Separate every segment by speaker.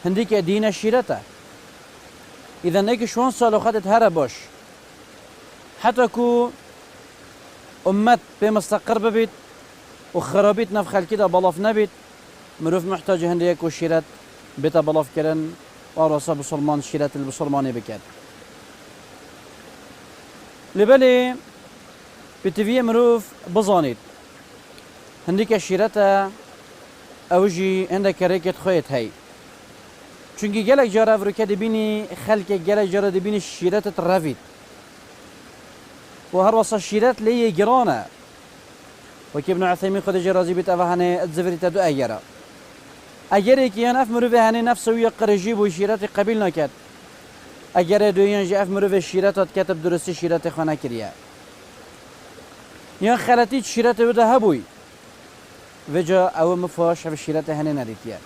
Speaker 1: هندی که دین شیرته اذا نیک شون سال خدت هر باش حتی کو امت به مستقر ببید و خرابیت نف خلکی دا بلاف نبید مروف محتاج هندی یک شیرت بیتا بلاف کردن و راسا بسلمان شیرت البسلمانی بکرد لبلی بتوی مروف بزانید هندی که شیرته اوجی هنده کرکت خویت هی چونکه گلک جاره افروکه دبینی خلک گلک جاره دبینی شیرتت روید و هر وصا شیرت لیه گرانه و که ابن عثیمین خود جرازی بیت اوه هنه اتزفری تدو ایره اگر که یان اف مروف هنه نفس وی قرجی بو شیرت قبیل نکد اگر دویان جی اف مروف شیرتات کتب درستی شیرت خانه کریه یان خلطی شیرت بده هبوی و جا او مفاش و شیرت هنه ندیتیه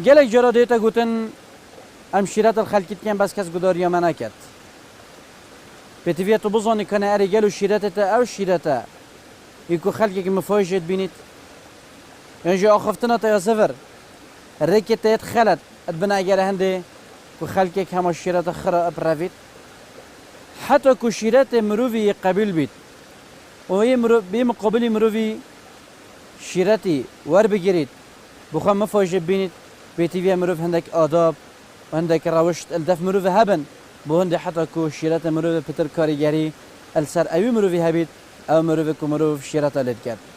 Speaker 1: گلک جرا دیتا گوتن ام شیرت الخلکیت کن بس کس گداریا منکد بتویت بزانی کنه اری گلو شیرت تا او شیرت یکو خلکی که مفاجد بینید یعنی جا آخفتنا تا یا سفر ریکی تایت خلط ادبنا اگر هنده که خلکی که همه شیرت خرا اپروید حتی که شیرت مروفی قبیل بید و بی مقابل مروفی شیرتی ور بگیرید بخواه مفاجد بینید بتویت مروف هندک آداب و هندک روشت الدف مروف هبن بو هنده حتی که شیرت مروف پتر کاریگری السر اوی مروفی هبید او مروف که مروف شیرت لید کرد